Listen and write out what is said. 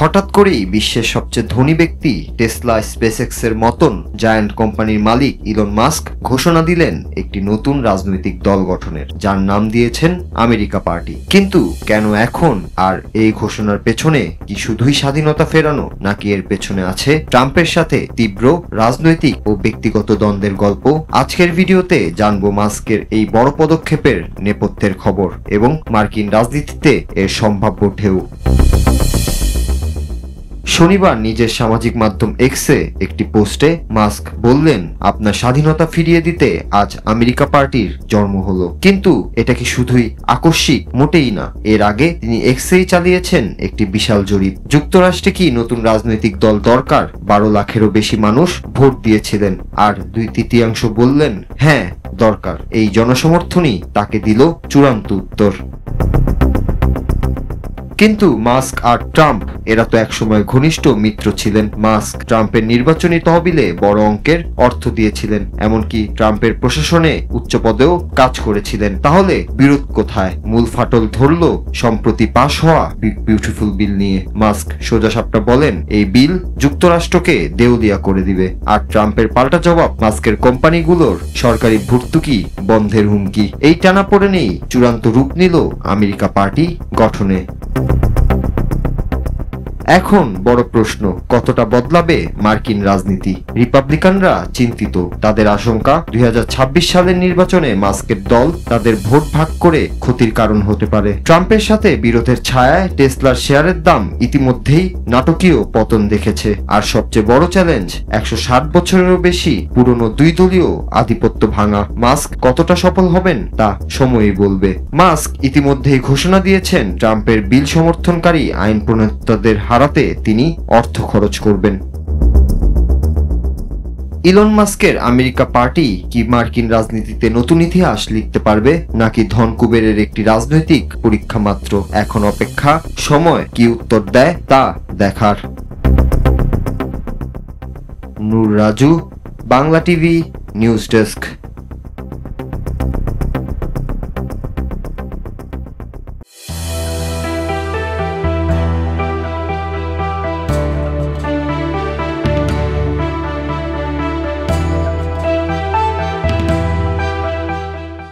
হঠাৎ করেই বিশ্বের সবচেয়ে ধনী ব্যক্তি টেসলা স্পেসএক্সের মতন জায়ান্ট কোম্পানির মালিক ইলন মাস্ক ঘোষণা দিলেন একটি নতুন রাজনৈতিক দল গঠনের, যার নাম দিয়েছেন আমেরিকা পার্টি। কিন্তু কেন এখন? আর এই ঘোষণার পেছনে কি শুধুই স্বাধীনতা ফেরানো, নাকি এর পেছনে আছে ট্রাম্পের সাথে তীব্র রাজনৈতিক ও ব্যক্তিগত দ্বন্দ্বের গল্প? আজকের ভিডিওতে জানবো মাস্কের এই বড় পদক্ষেপের নেপথ্যের খবর এবং মার্কিন রাজনীতিতে এর সম্ভাব্য ঢেউ। শনিবার নিজের সামাজিক মাধ্যম এক্সে একটি পোস্টে মাস্ক বললেন, আপনার স্বাধীনতা ফিরিয়ে দিতে আজ আমেরিকা পার্টির জন্ম হলো। কিন্তু এটা কি শুধুই আকস্মিক? মোটেই না। এর আগে তিনি এক্সেই চালিয়েছেন একটি বিশাল জরিপ। যুক্তরাষ্ট্রে কি নতুন রাজনৈতিক দল দরকার? 12 লাখেরও বেশি মানুষ ভোট দিয়েছিলেন, আর 2/3 বললেন হ্যাঁ দরকার। এই জনসমর্থনই তাকে দিল চূড়ান্ত উত্তর। কিন্তু মাস্ক আর ট্রাম্প এরা তো একসময় ঘনিষ্ঠ মিত্র ছিলেন। মাস্ক ট্রাম্পের নির্বাচনী তহবিলে বড় অঙ্কের অর্থ দিয়েছিলেন, এমনকি ট্রাম্পের প্রশাসনে উচ্চ পদেও কাজ করেছিলেন। তাহলে বিরোধ কোথায়? মূল ফাটল ধরল সম্প্রতি পাশ হওয়া বিউটিফুল বিল নিয়ে। মাস্ক সোজাসাপটা বলেন, এই বিল যুক্তরাষ্ট্রকে দেউলিয়া করে দিবে। আর ট্রাম্পের পাল্টা জবাব, মাস্কের কোম্পানিগুলোর সরকারি ভর্তুকি বন্ধের হুমকি। এই টানাপোড়েনেই চূড়ান্ত রূপ নিল আমেরিকা পার্টি গঠনে। এখন বড় প্রশ্ন, কতটা বদলাবে মার্কিন রাজনীতি? রিপাবলিকানরা চিন্তিত। তাদের আশঙ্কা 2026 সালের নির্বাচনে মাস্কের দল তাদের ভোট ভাগ করে ক্ষতির কারণ হতে পারে। ট্রাম্পের সাথে বিরোধের ছায়ায় টেসলার শেয়ারের দাম ইতিমধ্যেই নাটকীয় পতন দেখেছে। আর সবচেয়ে বড় চ্যালেঞ্জ, 160 বছরেরও বেশি পুরনো দুই দলীয় আধিপত্য ভাঙা। মাস্ক কতটা সফল হবেন তা সময়ই বলবে। মাস্ক ইতিমধ্যেই ঘোষণা দিয়েছেন ট্রাম্পের বিল সমর্থনকারী আইন প্রণেতাদের হারাতে তিনি অর্থ খরচ করবেন। ইলন মাস্কের আমেরিকা পার্টি কি মার্কিন রাজনীতিতে নতুন ইতিহাস লিখতে পারবে, নাকি ধন কুবেরের একটি রাজনৈতিক পরীক্ষা মাত্র? এখন অপেক্ষা, সময় কি উত্তর দেয় তা দেখার। Nur Raju, Bangla TV news desk.